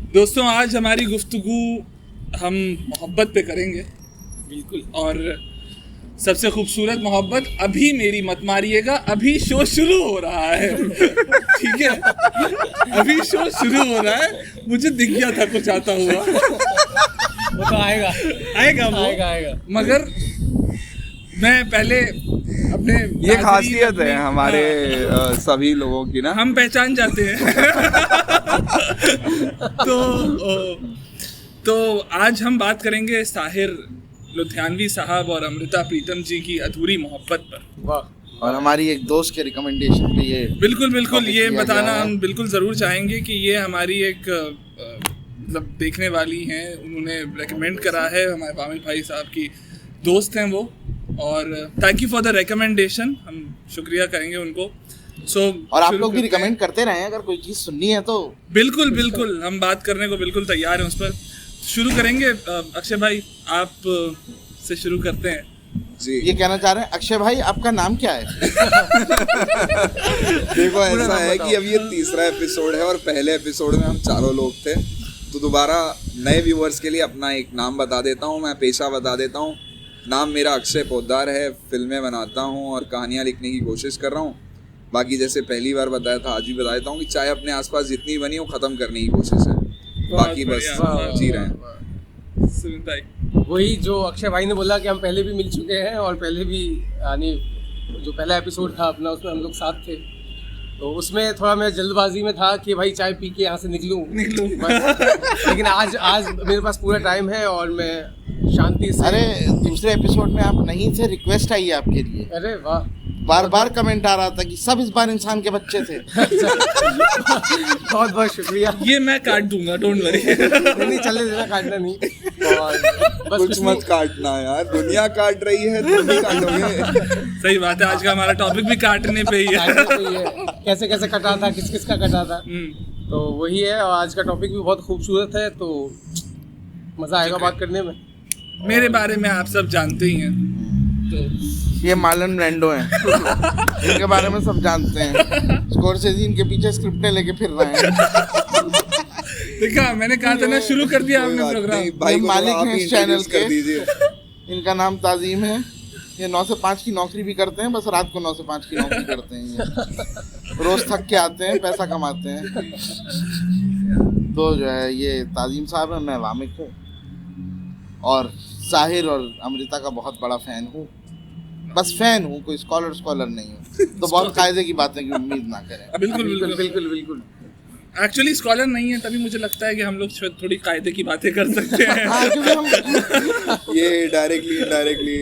दोस्तों, आज हमारी गुफ्तगू हम मोहब्बत पे करेंगे। बिल्कुल। और सबसे खूबसूरत मोहब्बत, अभी मेरी मत मारिएगा, अभी शो शुरू हो रहा है। ठीक है, अभी शो शुरू हो रहा है। मुझे दिख गया था कुछ आता हुआ। वो तो आएगा वो आएगा। मगर मैं पहले अपने ये खासियत है हमारे सभी लोगों की ना, हम पहचान जाते हैं। तो आज हम बात करेंगे साहिर लुधियानवी साहब और अमृता प्रीतम जी की अधूरी मोहब्बत पर। वाह। और हमारी एक दोस्त के रिकमेंडेशन पे ये बिल्कुल ये किया बताना गया है। हम बिल्कुल ज़रूर चाहेंगे कि ये हमारी एक मतलब देखने वाली हैं, उन्होंने रेकमेंड करा है। हमारे वामिल भाई साहब की दोस्त हैं वो, और thank you for the recommendation. हम शुक्रिया करेंगे उनको। और आप लोग भी रिकमेंड करते रहें, अगर कोई चीज़ सुननी है तो। बिल्कुल हम बात करने को बिल्कुल तैयार हैं उस पर। शुरू करेंगे। अक्षय भाई, आप से शुरू करते हैं जी। ये कहना चाह रहे हैं, अक्षय भाई आपका नाम क्या है? देखो, ऐसा है कि अब ये तीसरा एपिसोड है और पहले एपिसोड में हम चारों लोग थे, तो दोबारा नए व्यूअर्स के लिए अपना एक नाम बता देता हूँ, मैं पेशा बता देता हूँ। नाम मेरा अक्षय पोद्दार है, फिल्में बनाता हूँ और कहानियाँ लिखने की कोशिश कर रहा हूँ। बाकी जैसे पहली बार बताया था, आज भी बता देता हूँ कि चाहे अपने आसपास जितनी बनी वो ख़त्म करने की कोशिश है, बाकी बस जी रहे हैं। सुमित भाई, वही जो अक्षय भाई ने बोला कि हम पहले भी मिल चुके हैं, और पहले भी यानी जो पहला एपिसोड था अपना, उसमें हम लोग साथ थे। तो उसमें थोड़ा मैं जल्दबाजी में था कि भाई चाय पी के यहाँ से निकलूँ बस। लेकिन आज मेरे पास पूरा टाइम है और मैं शांति से। अरे दूसरे एपिसोड में आप नहीं थे, रिक्वेस्ट आई है आपके लिए। अरे वाह, बार कमेंट आ रहा था कि सब इस बार इंसान के बच्चे थे। बहुत बहुत शुक्रिया। ये मैं काट दूंगा, डोंट वरी। नहीं चले देना, काटना नहीं। और बस कुछ मत काटना यार, दुनिया काट रही है, तुम भी काटोगे। सही बात है, आज का हमारा टॉपिक भी काटने पे ही है। कैसे कैसे कटा था, किस का कटा था, तो वही है। और आज का टॉपिक भी बहुत खूबसूरत है, तो मज़ा आएगा बात करने में। मेरे बारे में आप सब जानते ही हैं, तो ये मार्लन ब्रैंडो हैं। इनके बारे में सब जानते हैं। स्कोरसेज़ी इनके पीछे स्क्रिप्टें लेके फिर रहे हैं। देखा, मैंने कहा था ना, शुरू कर दिया आपने प्रोग्राम। भाई को मालिक आप हैं ही इस चैनल इंट्रोड्यूस कर के। दीजिए। इनका नाम ताज़ीम है। ये 9 से 5 की नौकरी भी करते हैं, बस रात को 9 से 5 की नौकरी करते हैं। ये रोज़ थक के आते हैं, पैसा कमाते हैं। तो जो है ये ताज़ीम साहब है, मैं वामिक हूँ और साहिर और अमृता का बहुत बड़ा फ़ैन हूँ। बस फ़ैन हूँ, कोई स्कॉलर नहीं हूँ। तो बहुत कायदे की बातें की उम्मीद ना करें। बिल्कुल। एक्चुअली स्कॉलर नहीं है, तभी मुझे लगता है कि हम लोग शायद थोड़ी कायदे की बातें कर सकते हैं। हाँ, क्योंकि ये डायरेक्टली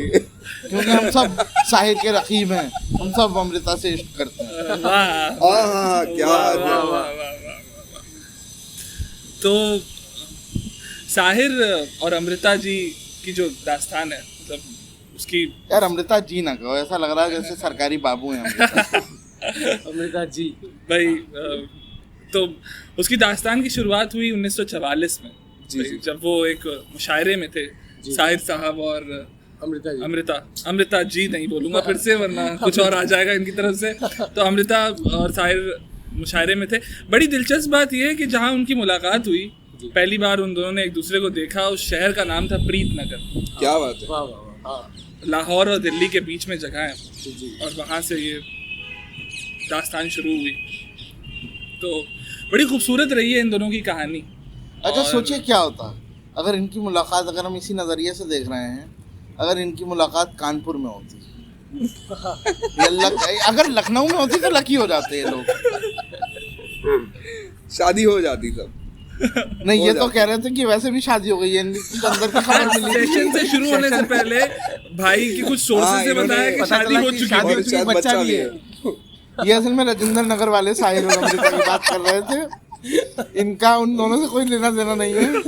क्योंकि हम सब साहिर के रकीब हैं। हम सब अमृता से इश्क करते हैं। वाह, क्या वाह। तो साहिर और अमृता जी की जो दास्तान है, मतलब उसकी, यार अमृता जी ना कहो, ऐसा लग रहा है जैसे सरकारी बाबू हैं अमृता। अमृता जी भाई, तो उसकी दास्तान की शुरुआत हुई 1944 में। जी। जब वो एक मुशायरे में थे, साहिर साहब और अमृता जी नहीं बोलूँगा फिर से, वरना कुछ और आ जाएगा इनकी तरफ से। तो अमृता और साहिर मुशायरे में थे। बड़ी दिलचस्प बात यह है कि जहाँ उनकी मुलाकात हुई, पहली बार उन दोनों ने एक दूसरे को देखा, उस शहर का नाम था प्रीतनगर। क्या बात है। वाह। लाहौर और दिल्ली के बीच में जगह है, और वहाँ से ये दास्तान शुरू हुई। तो बड़ी खूबसूरत रही है इन दोनों की कहानी। अच्छा, सोचिए क्या होता अगर इनकी मुलाकात, अगर हम इसी नज़रिए से देख रहे हैं, अगर इनकी मुलाकात कानपुर में होती या अगर लखनऊ में होती तो लकी हो जाते हैं लोग। शादी हो जाती तब। नहीं, ये तो कह रहे थे कि वैसे भी शादी हो गई है। कुछ अंदर की खबर मिली। सेशन से शुरू होने से पहले भाई की कुछ सोर्सेज से बताया कि शादी हो चुकी है। और शायद बच्चा भी है। ये असल में राजेंद्र नगर वाले साहिर और अमृता की बात कर रहे थे। इनका उन दोनों से कोई लेना देना नहीं है।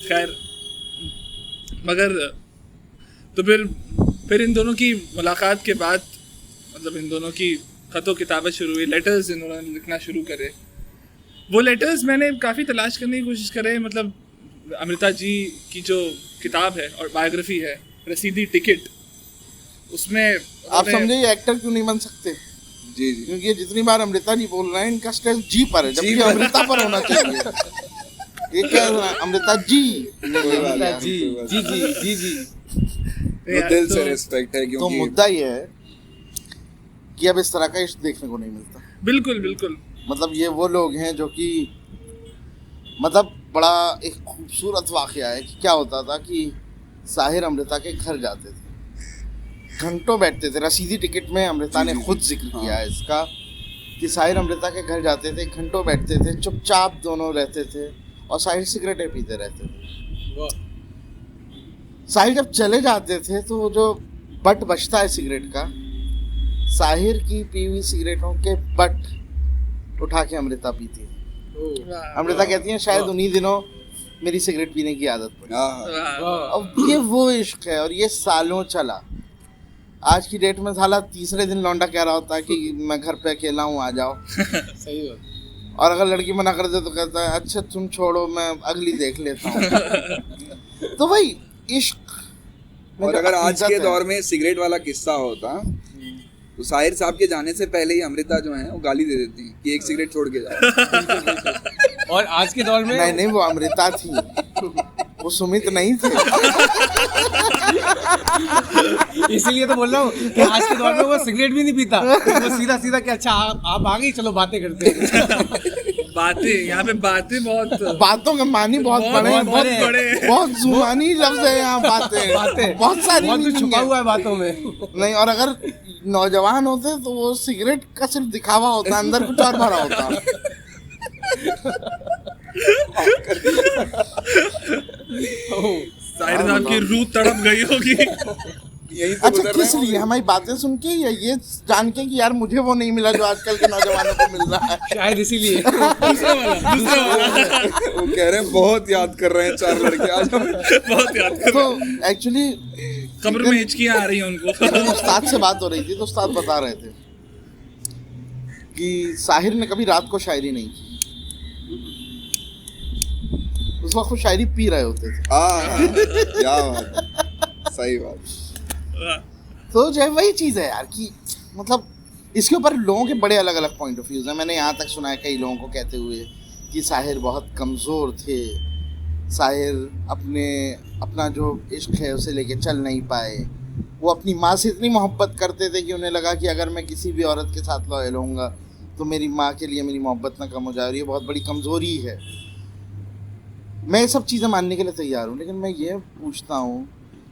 खैर, मगर तो फिर इन दोनों की मुलाकात के बाद, मतलब इन दोनों की खतों किताबत शुरू हुई, लेटर्स इन्होंने लिखना शुरू करे। वो लेटर्स मैंने काफ़ी तलाश करने की कोशिश करे। मतलब अमृता जी की जो किताब है और बायोग्राफी है, रसीदी टिकट, उसमें आप समझे ये एक्टर क्यों नहीं बन सकते? जी जी क्योंकि ये जितनी बार अमृता जी बोल रहे हैं इनका स्ट्रेस जी पर है, जबकि अमृता पर होना चाहिए। ये क्या है? अमृता जी जी जी जी जी जी। तो दिल से रिस्पेक्ट है तो क्योंकि मुद्दा ये है कि अब इस तरह का इश्क देखने को नहीं मिलता। बिल्कुल बिल्कुल। मतलब ये वो लोग हैं जो कि मतलब बड़ा एक खूबसूरत वाकया है कि क्या होता था कि साहिर अमृता के घर जाते थे, घंटों बैठते थे। रसीदी टिकट में अमृता ने खुद जिक्र किया है इसका कि साहिर अमृता के घर जाते थे, घंटों बैठते थे, चुपचाप दोनों रहते थे और साहिर सिगरेटें पीते रहते थे। साहिर जब चले जाते थे तो वो जो बट बचता है सिगरेट का, साहिर की पी हुई सिगरेटों के बट उठा के अमृता पीती है। अमृता कहती है शायद उन्हीं दिनों मेरी सिगरेट पीने की आदत पड़ी। अब ये वो इश्क है और ये सालों चला। आज की डेट में साला तीसरे दिन लौंडा कह रहा होता है कि मैं घर पे अकेला हूँ, आ जाओ। सही बात। और अगर लड़की मना कर दे तो कहता है अच्छा तुम छोड़ो मैं अगली देख लेता हूँ। तो भाई इश्क। और अगर आज के दौर में सिगरेट वाला किस्सा होता तो साहिर साहब के जाने से पहले ही अमृता जो है वो गाली दे देती कि एक सिगरेट छोड़ के जाओ। और आज के दौर में नहीं वो अमृता थी, वो सुमित नहीं थे। इसीलिए तो बोल रहा हूँ कि आज के दौर में वो सिगरेट भी नहीं पीता, वो सीधा सीधा कि अच्छा आप आ गई, चलो बातें करते हैं। बातें यहाँ पे बातें बहुत बातों के मानी बहुत बड़े हैं, बहुत बड़े। बहुत जुबानी लफ्ज है यहाँ बातें बहुत सारी बहुत कुछ meaning छुपा है। हुआ है बातों में। नहीं और अगर नौजवान होते तो वो सिगरेट का सिर्फ दिखावा होता, अंदर कुछ और भरा होता। साहिर साहब की रूह तड़प गई होगी। यही तो अच्छा किस लिए? हमारी बातें सुन के या ये जान के कि यार मुझे वो नहीं मिला जो आजकल के नौजवानों को मिल रहा है? शायद इसीलिए। दूसरा वाला वो कह रहे हैं बहुत याद कर रहे हैं चार लड़के आज हमें। बहुत याद कर। तो एक्चुअली कब्र में हिचकियां आ रही हैं उनको। उस्ताद से बात हो रही थी तो उस्ताद बता रहे थे कि साहिर ने कभी रात को शायरी नहीं की। उस वक्त वो शायरी पी रहे होते थे। क्या बात है, सही बात। तो जो है वही चीज़ है यार कि मतलब इसके ऊपर लोगों के बड़े अलग अलग पॉइंट ऑफ व्यूज़ हैं। मैंने यहाँ तक सुना है कई लोगों को कहते हुए कि साहिर बहुत कमज़ोर थे, साहिर अपना जो इश्क है उसे लेके चल नहीं पाए। वो अपनी माँ से इतनी मोहब्बत करते थे कि उन्हें लगा कि अगर मैं किसी भी औरत के साथ लॉयल होऊंगा तो मेरी माँ के लिए मेरी मोहब्बत ना कम हो जाए और ये बहुत बड़ी कमज़ोरी है। मैं ये सब चीज़ें मानने के लिए तैयार हूँ, लेकिन मैं ये पूछता हूँ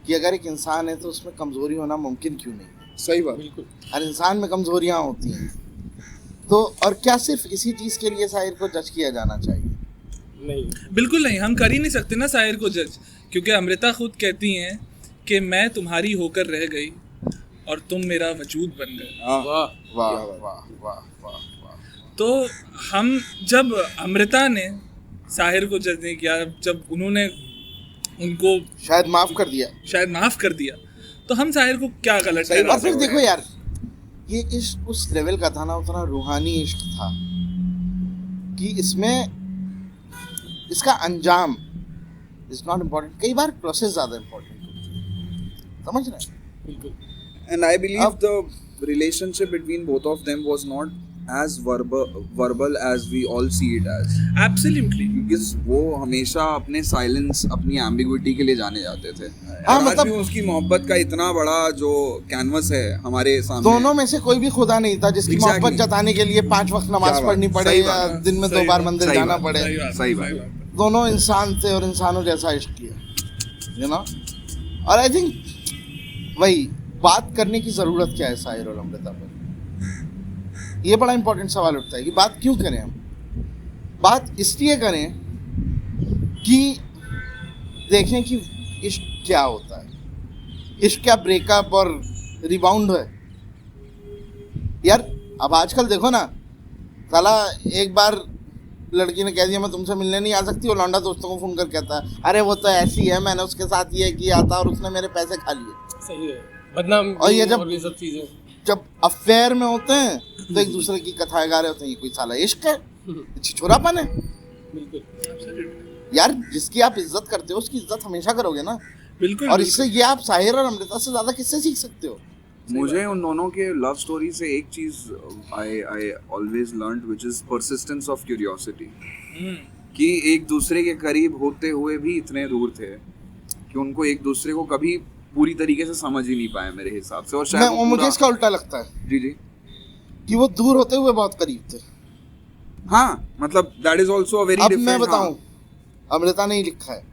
कि अगर एक इंसान है तो उसमें कमज़ोरी होना मुमकिन क्यों नहीं? सही बात। बिल्कुल। हर इंसान में कमज़ोरियाँ होती हैं। तो और क्या सिर्फ इसी चीज़ के लिए साहिर को जज किया जाना चाहिए? नहीं, बिल्कुल नहीं, हम कर ही नहीं सकते ना साहिर को जज, क्योंकि अमृता खुद कहती हैं कि मैं तुम्हारी होकर रह गई और तुम मेरा वजूद बन गए। वाह वाह वाह वाह वाह वाह। तो हम जब अमृता ने साहिर को जज नहीं किया, जब उन्होंने उनको शायद माफ़ कर दिया। शायद माफ कर दिया, तो हम साहिर को क्या गलत ठहरा और फिर सकते देखो यार ये इश्क उस लेवल का था ना, उतना रूहानी इश्क था कि इसमें इसका अंजाम इज नॉट इम्पोर्टेंट। कई बार प्रोसेस ज़्यादा इम्पोर्टेंट होती है, समझ रहे हैं? बिल्कुल। And I believe the relationship between both of them was not as verbal as we all see it as. Absolutely. Because वो हमेशा अपने साइलेंस, अपनी एम्बिग्विटी के लिए जाने जाते थे। हाँ, और आज मतलब- भी उसकी मोहब्बत का इतना बड़ा जो कैनवस है हमारे सामने। दोनों में से कोई भी खुदा नहीं था जिसकी Exactly. मोहब्बत जताने के लिए 5 वक्त नमाज क्या बात, पढ़नी पड़े सही या बात है, दिन में 2 सही बार बात, मंदिर सही जाना बात, पड़े। सही बात। दोनों इंसान थे और इंसानों जैसा इश्क किया, यू नो। और आई थिंक वही बात करने की ज़रूरत क्या है साहिर और अमृता पर, ये बड़ा इंपॉर्टेंट सवाल उठता है कि बात क्यों करें हम। बात इसलिए करें कि देखें कि इश्क क्या होता है, इश्क क्या ब्रेकअप और रिबाउंड है यार। अब आजकल देखो ना, साला एक बार लड़की ने कह दिया मैं तुमसे मिलने नहीं आ सकती, वो लौंडा दोस्तों को फोन कर कहता है अरे वो तो ऐसी है, मैंने उसके साथ ये किया था और उसने मेरे पैसे खा लिए। सही है, बदनाम और ये जब- और ये सब चीजें। जब अफेयर में होते हैं तो एक दूसरे की कथाएं गा रहे होते हैं, ये कोई साला इश्क है, छिछोरापन है बिल्कुल। यार। जिसकी आप इज्जत करते हो उसकी इज्जत हमेशा करोगे ना। बिल्कुल। और इससे ये आप साहिर और अमृता से ज्यादा किससे सीख सकते हो? मुझे उन दोनों के लव स्टोरी से एक चीज I always learned which is persistence of curiosity, कि एक दूसरे के करीब होते हुए भी इतने दूर थे कि उनको एक दूसरे को कभी पूरी तरीके से समझ ही नहीं पाए मेरे हिसाब से। और शायद वो मुझे इसका उल्टा लगता है जी जी कि वो दूर होते हुए बहुत करीब थे। हाँ, मतलब that is also a very अब डिफरेंट। मैं बताऊं, अमृता ने ही लिखा है।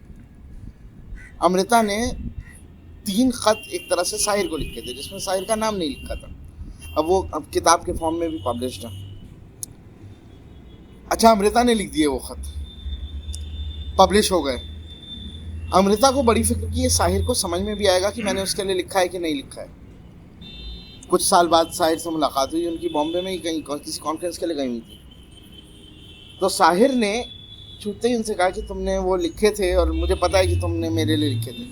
अमृता ने 3 खत एक तरह से साहिर को लिखे थे जिसमें साहिर का नाम नहीं लिखा था। अब किताब के फॉर्म में भी पब्लिश्ड है। अच्छा, अमृता ने लिख दिए वो खत, पब्लिश हो गए। अमृता को बड़ी फिक्र की ये साहिर को समझ में भी आएगा कि मैंने उसके लिए लिखा है कि नहीं लिखा है। कुछ साल बाद साहिर से मुलाकात हुई उनकी, बॉम्बे में ही कहीं किसी कॉन्फ्रेंस के लिए गई हुई थी। तो साहिर ने छूटते ही उनसे कहा कि तुमने वो लिखे थे और मुझे पता है कि तुमने मेरे लिए लिखे थे।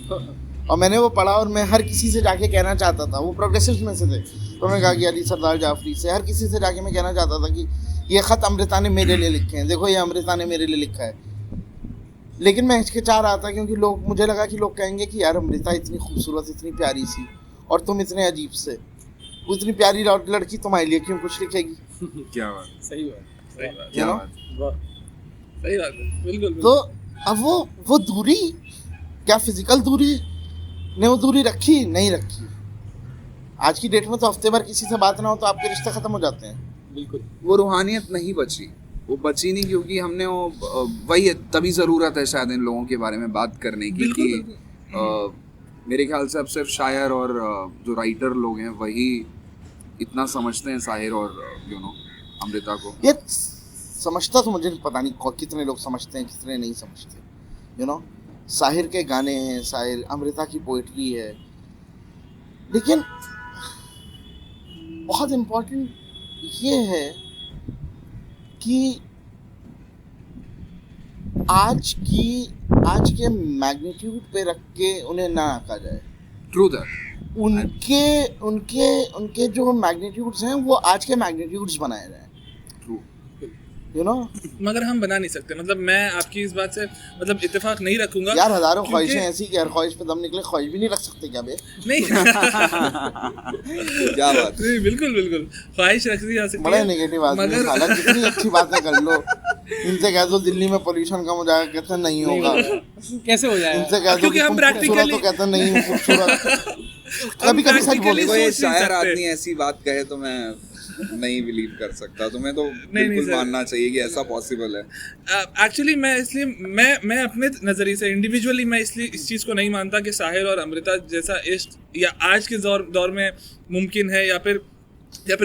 और मैंने वो पढ़ा और मैं हर किसी से जाके कहना चाहता था, वो प्रोग्रेसिव में से थे, तो मैंने कहा कि अली सरदार जाफरी से हर किसी से जाके मैं कहना चाहता था कि ये ख़त अमृता ने मेरे लिए लिखे हैं, देखो ये अमृता ने मेरे लिए लिखा है। लेकिन मैं हिचकिचा रहा था क्योंकि मुझे लगा कि लोग कहेंगे कि यार अमृता इतनी खूबसूरत, इतनी प्यारी सी, और तुम इतने अजीब से, इतनी प्यारी लड़की तुम्हारे लिए क्यों कुछ लिखेगी। क्या बात, सही बात, सही बात, क्या बात। सही बात है, बिल्कुल। तो अब वो दूरी, क्या फिजिकल दूरी ने वो दूरी रखी? नहीं रखी। आज की डेट में तो हफ्ते भर किसी से बात ना हो तो आपके रिश्ते खत्म हो जाते हैं। बिल्कुल। वो रूहानियत नहीं बची, वो बची नहीं क्योंकि हमने वो वही है, तभी ज़रूरत है शायद इन लोगों के बारे में बात करने की कि मेरे ख्याल से अब सिर्फ शायर और जो राइटर लोग हैं वही इतना समझते हैं साहिर और अमृता को। ये समझता तो मुझे पता नहीं कितने लोग समझते हैं, कितने नहीं समझते। साहिर के गाने हैं, साहिर, अमृता की पोइट्री है, लेकिन बहुत इम्पोर्टेंट ये है कि आज के मैग्नीट्यूड पे रख के उन्हें ना आंका जाए। True that. उनके जो मैग्नीट्यूड्स हैं वो आज के मैग्नीट्यूड्स बनाए जाए। ट्रू। मगर हम बना नहीं सकते, मतलब मैं आपकी इस बात से मतलब इत्तेफाक नहीं रखूंगा यार। हजारों ख्वाहिशें ऐसी कि हर ख्वाहिश पे दम निकले, ख्वाहिश भी नहीं रख सकते क्या बे? नहीं क्या बात नहीं, बिल्कुल ख्वाहिश रख दी जा सकती है। बड़ा नेगेटिव आदमी है साला, जितनी अच्छी बातें कर लो। इनसे कह दो दिल्ली में पोल्यूशन कम हो जाएगा, कहते नहीं होगा। कैसे हो जाएगा? इनसे कह दो कि तुम खूबसूरत तो कहते नहीं खूबसूरत। कभी सच बोले कोई शायर आदमी ऐसी बात कहे तो मैं नहीं बिलीव कर सकता। तुम्हें तो बिल्कुल मानना चाहिए कि ऐसा पॉसिबल है। एक्चुअली मैं अपने नज़रिए से इंडिविजुअली मैं इसलिए इस चीज़ को नहीं मानता कि साहिर और अमृता जैसा इश्क या आज के दौर में मुमकिन है या फिर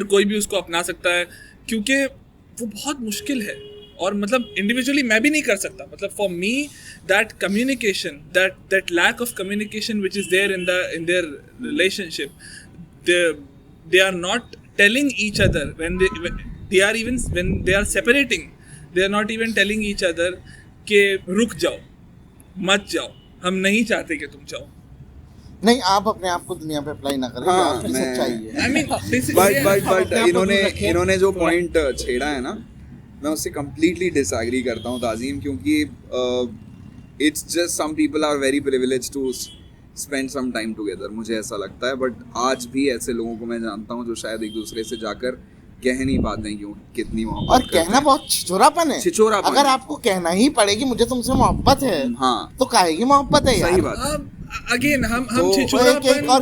कोई भी उसको अपना सकता है, क्योंकि वो बहुत मुश्किल है। और मतलब इंडिविजुअली मैं भी नहीं कर सकता। मतलब for me that communication, that lack of communication which is there in their relationship, they are not telling each other when they are separating, they are not even telling each other कि रुक जाओ, मत जाओ, हम नहीं चाहते कि तुम जाओ। नहीं, आप अपने आप को दुनिया पे अप्लाई ना करें। हाँ, सच्चाई है। I mean, बट इन्होंने जो पॉइंट छेड़ा है ना, मैं उससे completely disagree करता हूँ ताज़ीम, क्योंकि it's just some people are very privileged to spend some time together, मुझे ऐसा लगता है। बट आज भी ऐसे लोगों को मैं जानता हूँ जो शायद एक दूसरे से जाकर कह नहीं पाते हैं क्यों कितनी मोहब्बत और कहना बहुत छिछोरापन है। छिछोरापन। अगर आपको कहना ही पड़ेगी मुझे तुमसे मोहब्बत है, हाँ, तो काहे की मोहब्बत है यार? सही बात। अगेन हम तो छिछोरापन एक और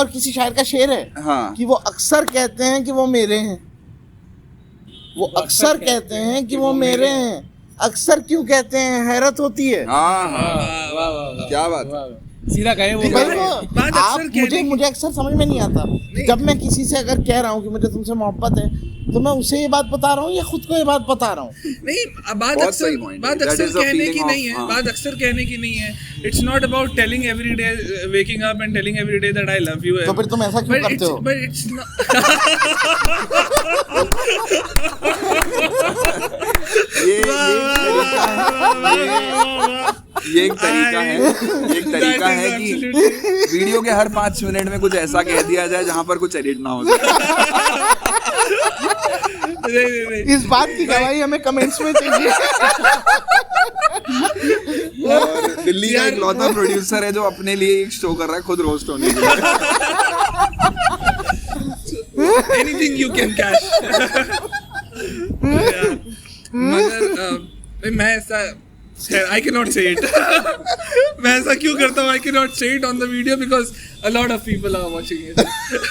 किसी शायर का शेर है, हाँ, कि वो अक्सर कहते हैं कि वो मेरे हैं, वो अक्सर कहते हैं कि वो मेरे हैं, अक्सर क्यों कहते हैं, हैरत होती है। हाँ, क्या बात। सीधा कहे वो मुझे अक्सर समझ में नहीं आता। जब मैं किसी से अगर कह रहा हूँ कि मुझे तुमसे मोहब्बत है, तो मैं उसे ये बात बता रहा हूँ या खुद को ये बात बता रहा हूँ? नहीं, बात अक्सर कहने की नहीं है, बात अक्सर कहने की नहीं है। It's not about telling every day, waking up and telling every day that I love you. तो फिर तुम ऐसा क्यों करते हो? बट इट्स ये एक तरीका है कि वीडियो के हर 5 मिनट में कुछ ऐसा कह दिया जाए जहाँ पर कुछ एडिट ना हो जाए। इस बात की गवाही हमें कमेंट्स में चाहिए। और दिल्ली का एक लौता प्रोड्यूसर है जो अपने लिए एक शो कर रहा है खुद रोस्ट होने के लिए। Anything you can cash. मगर मैं ऐसा I cannot say it. मैं ऐसा क्यों करता हूँ? I cannot say it on the video because a lot of people are watching it.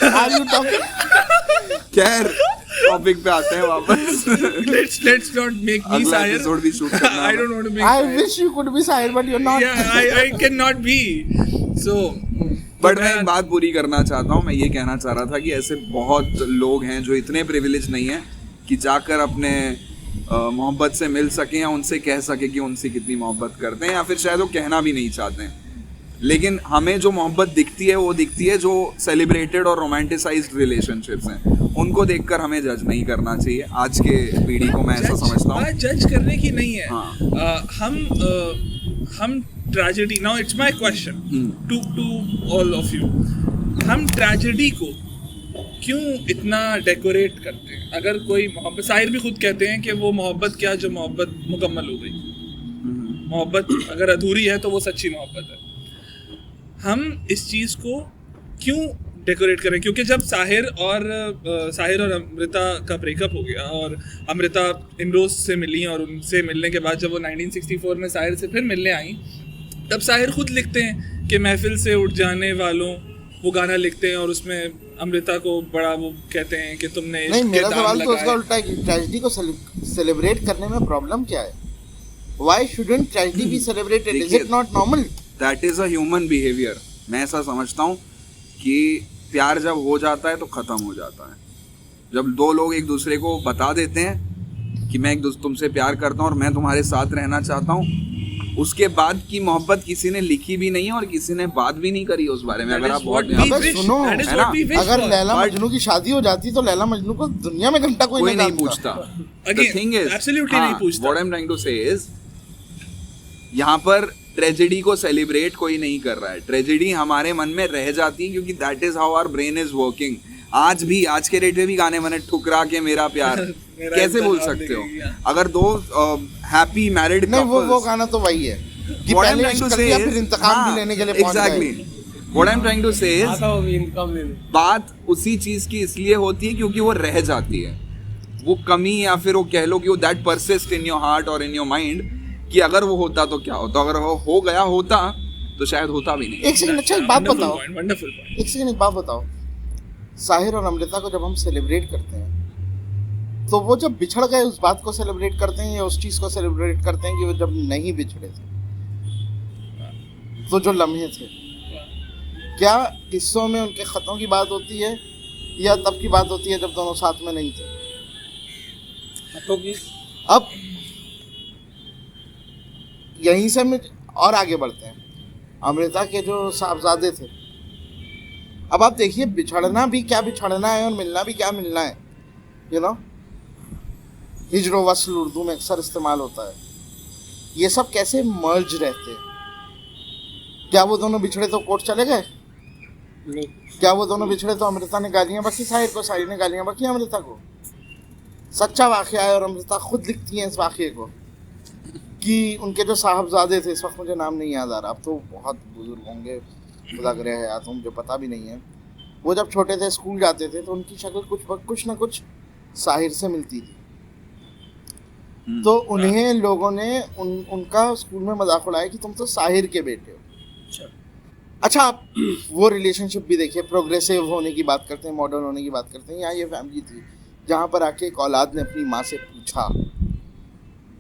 Are you talking? खैर टॉपिक पे आते हैं वापस. Let's not make me अगला Sahir. एपिसोड भी शूट करना I है. don't want to make. I Sahir. wish you could be Sahir, but you're not. Yeah, I cannot be. So. But मैं एक बात पूरी करना चाहता हूँ. मैं ये कहना चाह रहा था कि ऐसे बहुत लोग हैं जो इतने प्रिविलेज नहीं हैं कि जाकर अपने मोहब्बत से मिल सकें या उनसे कह सके कि उनसे कितनी मोहब्बत करते हैं, या फिर शायद वो कहना भी नहीं चाहते हैं. लेकिन हमें जो मोहब्बत दिखती है वो दिखती है जो सेलिब्रेटेड और रोमांटिसाइज्ड रिलेशनशिप्स हैं. उनको देखकर हमें जज नहीं करना चाहिए. आज के पीढ़ी को मैं ऐसा समझता हूँ. बात जज करने की नहीं है. हाँ. हम tragedy, now it's my question to all of you, हम ट्रेजेडी को क्यों इतना डेकोरेट करते हैं? अगर कोई मोहब्बत, शायर भी खुद कहते हैं कि वो मोहब्बत क्या जो मोहब्बत मुकम्मल हो गई. मोहब्बत अगर अधूरी है तो वो सच्ची मोहब्बत है. हम इस चीज़ को क्यों डेकोरेट करें? क्योंकि जब साहिर और अमृता का ब्रेकअप हो गया और अमृता इमरोज से मिली और उनसे मिलने के बाद जब वो 1964 में साहिर से फिर मिलने आई, तब साहिर खुद लिखते हैं कि महफिल से उठ जाने वालों, वो गाना लिखते हैं और उसमें अमृता को बड़ा वो कहते हैं कि तुमने नहीं, इश्क के मेरा दाग सवाल तो उसका लगाए. उल्टा है कि ट्रेजेडी को सेलिब्रेट करने में प्रॉब्लम क्या है? Why shouldn't tragedy be celebrated? Is देखिए, it not normal? That is a human behaviour. मैं ऐसा समझता हूँ कि प्यार जब हो जाता है तो ख़त्म हो जाता है. जब दो लोग एक दूसरे को बता देते हैं कि मैं तुमसे प्यार करता हूँ और मैं तुम्हारे साथ रहना चाहता हूँ, उसके बाद की मोहब्बत किसी ने लिखी भी नहीं है और किसी ने बात भी नहीं करी उस बारे में. अगर आप बहुत अबे सुनो, है ना? अगर लैला मजनू की शादी हो जाती तो लैला मजनू को दुनिया में घंटा कोई नहीं जानता. पूछता. Again, The thing is, absolutely नहीं पूछता. What I'm trying to say is, यहाँ पर ट्रेजेडी को सेलिब्रेट कोई नहीं कर रहा है. ट्रेजेडी हमारे मन में रह जाती है क्योंकि that is how our brain is working. आज के डेट में भी गाने बने ठुकरा के मेरा प्यार कैसे बोल सकते हो? अगर दो हैप्पी मैरिड नहीं, वो गाना तो वही है कि पहले इश्क कर लिया फिर इंतकाम भी लेने के लिए पहुंच गए. Exactly what I am trying to say is, आता वो भी इनकम लेने. बात उसी चीज की इसलिए होती है क्योंकि वो रह जाती है. वो कमी या फिर वो कह लो कि वो that persist in your heart और इन योर माइंड कि अगर वो होता तो क्या होता, अगर वो हो गया होता तो शायद होता भी नहीं. एक सेकंड, अच्छा एक बात बताओ, वंडरफुल पॉइंट. एक सेकंड एक बात बताओ. साहिर और अमृता को जब हम सेलिब्रेट करते हैं तो वो जब बिछड़ गए उस बात को सेलिब्रेट करते हैं या उस चीज को सेलिब्रेट करते हैं कि वो जब नहीं बिछड़े थे तो जो लम्हे थे, क्या किस्सों में उनके खतों की बात होती है या तब की बात होती है जब दोनों साथ में नहीं थे? तो की अब यहीं से हम और आगे बढ़ते हैं. अमृता के जो साहबजादे थे, अब आप देखिए बिछड़ना भी क्या बिछड़ना है और मिलना भी क्या मिलना है. यू नो, हिजरो वस्ल उर्दू में अक्सर इस्तेमाल होता है. ये सब कैसे मर्ज रहते हैं? क्या वो दोनों बिछड़े तो कोर्ट चले गए? नहीं. क्या वो दोनों बिछड़े तो अमृता ने गालियाँ बकी साहिर को, साहिर ने गालियाँ बकी अमृता को? सच्चा वाक़या है और अमृता खुद लिखती हैं इस वाक़े को कि उनके जो साहबजादे थे, इस वक्त मुझे नाम नहीं याद आ रहा, अब तो बहुत बुजुर्ग होंगे, खुदा करे हयात हो, मुझे पता भी नहीं है. वो जब छोटे थे स्कूल जाते थे तो उनकी शक्ल कुछ ना कुछ साहिर से मिलती थी. तो उन्हें लोगों ने उनका स्कूल में मजाक उड़ाया कि तुम तो साहिर के बेटे हो. अच्छा, आप वो रिलेशनशिप भी देखिए, प्रोग्रेसिव होने की बात करते हैं, मॉडर्न होने की बात करते हैं. यहाँ ये फैमिली थी जहाँ पर आके एक औलाद ने अपनी माँ से पूछा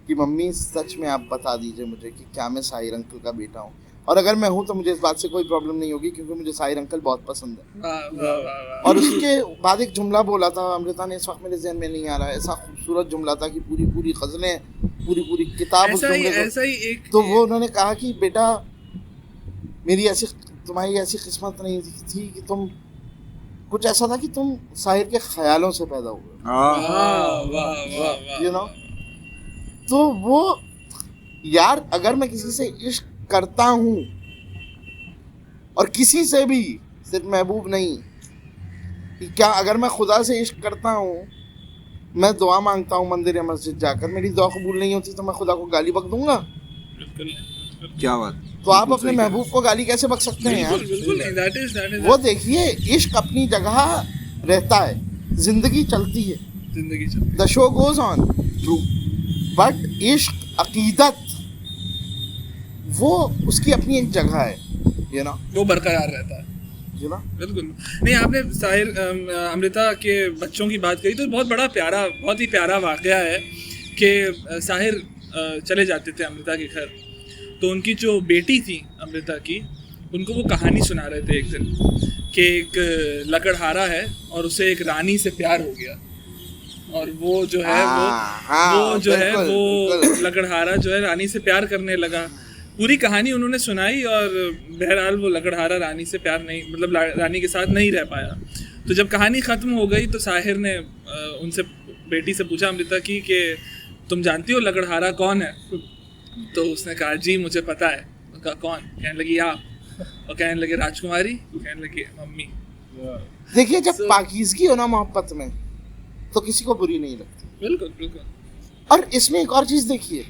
कि मम्मी सच में आप बता दीजिए मुझे कि क्या मैं साहिर अंकल का बेटा हूँ, और अगर मैं हूँ तो मुझे इस बात से कोई प्रॉब्लम नहीं होगी क्योंकि मुझे साहिर अंकल बहुत पसंद है. और उसके बाद एक जुमला बोला था अमृता ने, इस वक्त मेरे जहन में नहीं आ रहा है, ऐसा खूबसूरत जुमला था कि पूरी गज़लें, पूरी किताब उस जुमले को. तो वो उन्होंने कहा कि बेटा तुम्हारी ऐसी किस्मत नहीं थी कि तुम, कुछ ऐसा था कि तुम साहिर के ख्यालों से पैदा हुए. यू नो, तो वो यार अगर मैं किसी से इश्क करता हूँ और किसी से भी, सिर्फ महबूब नहीं, कि क्या अगर मैं खुदा से इश्क करता हूँ, मैं दुआ मांगता हूँ मंदिर या मस्जिद जाकर, मेरी दुआ कबूल नहीं होती तो मैं खुदा को गाली बक दूंगा? क्या बात। तो आप अपने महबूब को गाली कैसे बक सकते हैं यार? बिल्कुल नहीं, that is वो देखिए, इश्क अपनी जगह रहता है, जिंदगी चलती है, जिंदगी चलती the show goes on, but इश्क अकीदत वो उसकी अपनी एक जगह है, ये ना, वो बरकरार रहता है। ये ना। बिल्कुल नहीं, आपने साहिर अमृता के बच्चों की बात करी तो बहुत बड़ा प्यारा, बहुत ही प्यारा वाकया है कि साहिर चले जाते थे अमृता के घर, तो उनकी जो बेटी थी अमृता की, उनको वो कहानी सुना रहे थे एक दिन कि एक लकड़हारा है और उसे एक रानी से प्यार हो गया, और वो जो है वो जो है वो लकड़हारा जो है रानी से प्यार करने लगा। पूरी कहानी उन्होंने सुनाई और बहरहाल वो लकड़हारा रानी से प्यार नहीं, मतलब रानी के साथ नहीं रह पाया। तो जब कहानी ख़त्म हो गई तो साहिर ने उनसे, बेटी से पूछा अमृता की कि तुम जानती हो लकड़हारा कौन है? तो उसने कहा जी मुझे पता है। कहा कौन? कहने लगी आप, और कहने लगे राजकुमारी, कहने लगी मम्मी। देखिए, जब पाकीज़गी हो ना मोहब्बत में तो किसी को बुरी नहीं लगती। बिल्कुल बिल्कुल। और इसमें एक और चीज़ देखिए,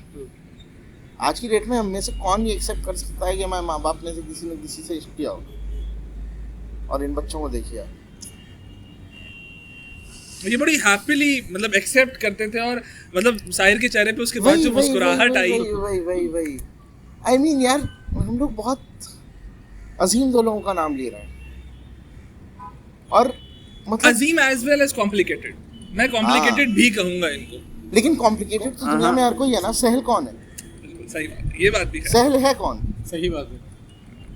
आज की डेट में हम में से कौन ये एक्सेप्ट कर सकता है कि हमारे माँ बाप ने से किसी न किसी से इश्क किया हो? और इन बच्चों को देखिए आप, ये बड़ी हैप्पीली मतलब एक्सेप्ट करते थे, और मतलब साहिर के चेहरे पे उसके बाद जो मुस्कुराहट आई, वही आई मीन यार, हम लोग बहुत अजीम दो लोगों का नाम ले रहे हैं, और मतलब अजीम एज वेल एज कॉम्प्लिकेटेड। मैं कॉम्प्लिकेटेड भी कहूंगा इनको, लेकिन कॉम्प्लिकेटेड तो दुनिया में हर कोई है ना। सहल कौन है? बिल्कुल सही बात है, ये बात भी है। सहल है कौन? सही बात है।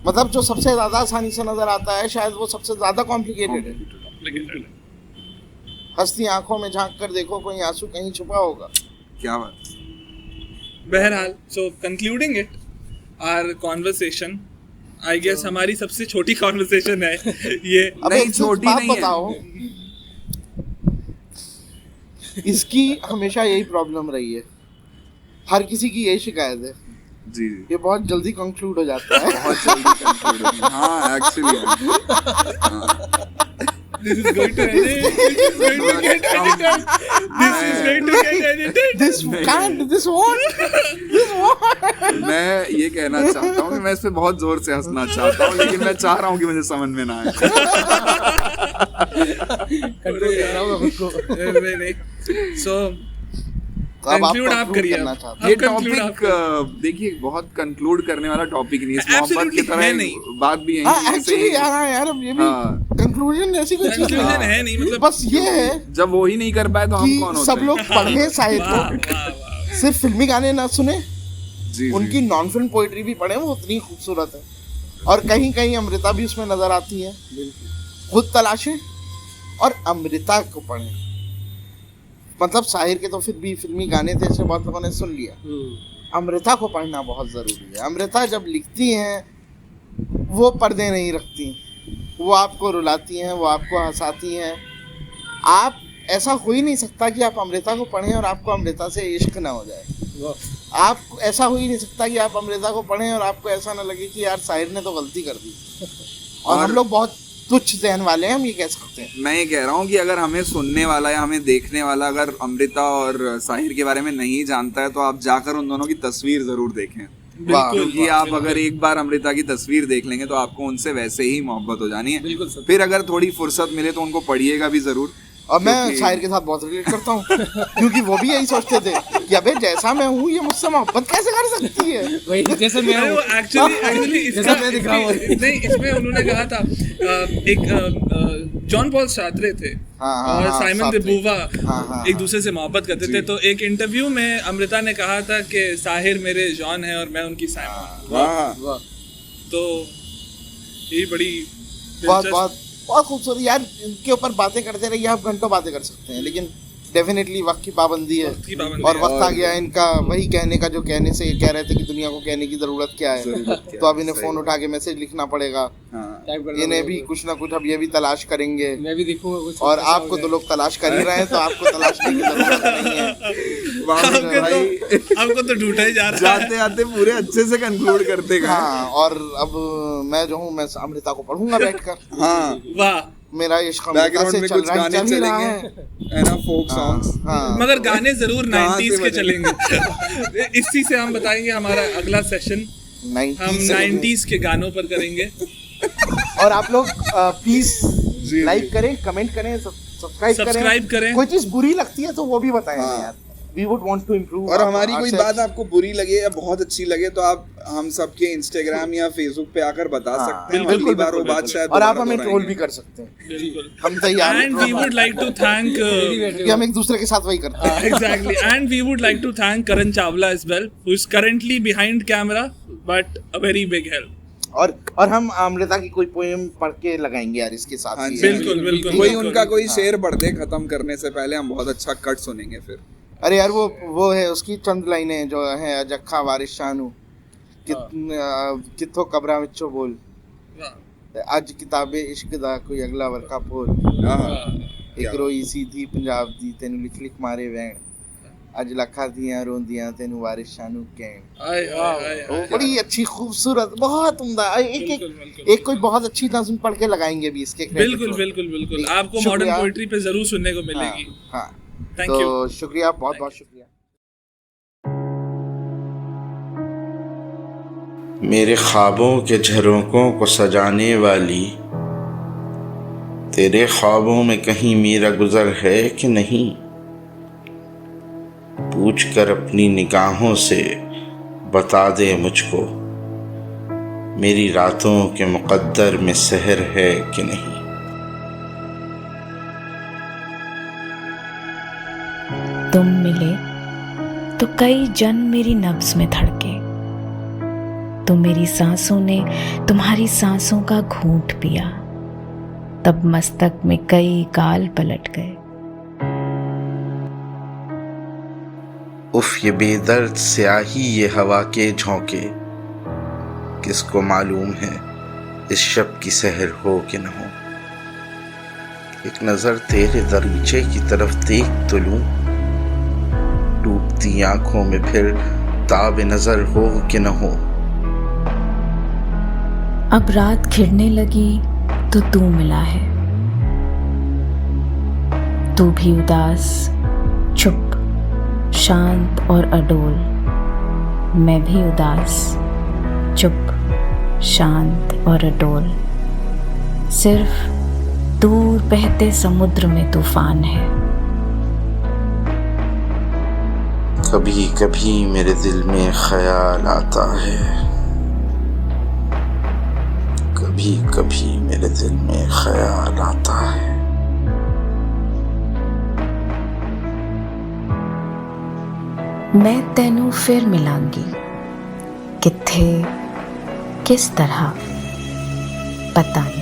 मतलब जो सबसे ज्यादा आसानी से नजर आता है, शायद वो सबसे ज्यादा कॉम्प्लिकेटेड है। Complicated है। हंसती आंखों में झांक कर देखो, कोई आंसू कहीं छुपा होगा। क्या बात। बहरहाल, so concluding it our conversation, I guess हमारी सबसे छोटी कॉन्वर्सेशन है ये। अब नहीं, एक छोटी बात नहीं है। बताओ, इसकी हमेशा यही प्रॉब्लम रही है, हर किसी की यही शिकायत है, जी ये बहुत जल्दी कंक्लूड हो जाता है। बहुत जल्दी conclude होगी। हाँ actually This is going to edit. This is going to get edited. This is going to get edited. This can't, this won't. मैं ये कहना चाहता हूँ कि मैं इस पे बहुत जोर से हंसना चाहता हूँ, लेकिन मैं चाह रहा हूँ कि मुझे समझ में ना आए। कंट्रोल कर रहा हूँ मैं खुद को। नहीं। So अब आप कंक्लूड आप conclude करिए। करना चाहते ये conclude टॉपिक देखिए बहुत कंक्लूड करने वाला टॉपिक नहीं, इस मोहब्बत की Absolutely तरह है एक नहीं। बात भी हैं। है हाँ एक्चुअली यार अब ये भी हाँ। कंक्लूजन जैसी कोई चीज कंक्लूजन नहीं है नहीं, मतलब बस ये है जब वो ही नहीं कर पाए तो हम कौन कि होते सब हैं? लोग पढ़े साहित्य वाह को, वाह वाह। सिर्फ फिल्मी गाने ना सुने, जी, उनकी नॉन फिल्म पोइट्री भी पढ़े, वो उतनी खूबसूरत है। और कहीं कहीं अमृता भी उसमें नजर आती है। खुद तलाशें और अमृता को पढ़ें। मतलब साहिर के तो फिर भी फिल्मी गाने थे, ऐसे बहुत लोगों ने सुन लिया। अमृता को पढ़ना बहुत ज़रूरी है। अमृता जब लिखती हैं वो पर्दे नहीं रखती, वो आपको रुलाती हैं, वो आपको हंसाती हैं। आप ऐसा हो ही नहीं सकता कि आप अमृता को पढ़ें और आपको अमृता से इश्क ना हो जाए। आप ऐसा हो ही नहीं सकता कि आप अमृता को पढ़ें और आपको ऐसा ना लगे कि यार साहिर ने तो गलती कर दी। और हम लोग बहुत तुच्छ जहन वाले हैं, हम ये कह सकते हैं। मैं ये कह रहा हूँ कि अगर हमें सुनने वाला या हमें देखने वाला अगर अमृता और साहिर के बारे में नहीं जानता है तो आप जाकर उन दोनों की तस्वीर जरूर देखें, क्योंकि आप अगर एक बार अमृता की तस्वीर देख लेंगे तो आपको उनसे वैसे ही मोहब्बत हो जानी है। बिल्कुल सर। फिर अगर थोड़ी फुर्सत मिले तो उनको पढ़िएगा भी जरूर। और मैं शायर के साथ बहुत रिलेट करता हूँ, क्योंकि वो भी यही सोचते थे कि अबे जैसा मैं हूँ ये मुझसे मोहब्बत कैसे कर सकती है। वही जैसे मैं वो एक्चुअली जैसा मैं दिख रहा हूँ। नहीं, इसमें उन्होंने कहा था एक जॉन पॉल सार्त्रे थे और साइमन दे बूवा एक दूसरे से मोहब्बत करते थे। तो एक इंटरव्यू में अमृता ने कहा था कि साहिर मेरे जॉन है और मैं उनकी साइमन। तो ये बड़ी बहुत खूबसूरत यार। इनके ऊपर बातें करते रहिए, आप घंटों बातें कर सकते हैं, लेकिन डेफिनेटली वक्त की पाबंदी है। और वक्त आ गया इनका वही कहने का जो कहने से ये कह रहे थे कि दुनिया को कहने की जरूरत क्या है। तो अब इन्हें फोन उठा के मैसेज लिखना पड़ेगा। इन्हें भी कुछ ना कुछ अब ये भी तलाश करेंगे। मैं भी देखूंगा कुछ। और आपको तो लोग तलाश कर ही रहे हैं, तो आपको तलाशने की जरूरत नहीं है। आपको तो ढूंढा ही जा रहा है। जाते आते पूरे अच्छे से कंक्लूड करते गए। हाँ, और अब मैं जो हूँ मैं अमृता को पढ़ूंगा बैठकर। हाँ, वाह। मेरा इश्क बैकग्राउंड में कुछ गाने चल ही रहा चलेंगे, है। है ना, फोक सॉन्ग्स। हाँ, मगर गाने जरूर कहाँ 90s से के चलेंगे। इसी से हम बताएंगे हमारा अगला सेशन हम 90s के गानों पर करेंगे। और आप लोग प्लीज लाइक करें, कमेंट करें, सब्सक्राइब करें। कोई चीज बुरी लगती है तो वो भी बताएं यार, we would want to improve. और हमारी कोई बात आपको बुरी लगे या बहुत अच्छी लगे तो आप हम सबके इंस्टाग्राम या फेसबुक पे आकर बता सकते हैं। अगली बार वो बात शायद और आप हमें ट्रोल भी कर सकते हैं, बिल्कुल। हम तैयार हैं। And we would like to thank कि हम एक दूसरे के साथ वही करते हैं। exactly, and we would like to thank Karan Chawla as well, who is currently behind camera, but a very big help. और हम अमृता की कोई पोएम पढ़ के लगाएंगे यार इसके साथ। हाँ जी, बिल्कुल बिल्कुल। कोई उनका कोई शेर पढ़ दे खत्म करने से पहले, हम बहुत अच्छा कट सुनेंगे फिर। अरे यार वो है उसकी चंद लाइनें जो है अजखा वारिस शानू कित्थों कबरा विचो बोल अज किताबे इश्क दा कोई अगला वर्का बोल एक रोई सीधी पंजाब दी तेनू लिख लिख मारे वैन अज लखा दियां रोंदियां तेनू वारिस शानू कहन। बड़ी अच्छी खूबसूरत, बहुत उम्दा। एक कोई बहुत अच्छी नज़्म पढ़ के लगाएंगे भी इसके। बिल्कुल बिल्कुल बिल्कुल, आपको मॉडर्न पोएट्री पे जरूर सुनने को मिलेगी। हाँ, थैंक यू, तो शुक्रिया, बहुत बहुत शुक्रिया। मेरे ख्वाबों के झरोकों को सजाने वाली, तेरे ख्वाबों में कहीं मेरा गुजर है कि नहीं, पूछ कर अपनी निगाहों से बता दे मुझको, मेरी रातों के मुक़द्दर में सहर है कि नहीं। तुम मिले तो कई जन्म मेरी नब्ज़ में धड़के, तो मेरी सांसों ने तुम्हारी सांसों का घूंट पिया, तब मस्तक में कई काल पलट गए। उफ ये बेदर्द स्याही, ये हवा के झोंके, किसको मालूम है इस शब की सहर हो कि न हो। एक नज़र तेरे दरीचे की तरफ देख तो लूं, डूबती आंखों में फिर ताब नजर हो कि न हो। अब रात घिरने लगी तो तू मिला है, तू भी उदास, चुप, शांत और अडोल, मैं भी उदास, चुप, शांत और अडोल। सिर्फ दूर बहते समुद्र में तूफान है। कभी कभी मेरे दिल में ख्याल आता है, कभी कभी मेरे दिल में ख्याल आता है। मैं तेनू फिर मिलांगी, कित्थे, किस तरह, पता नहीं।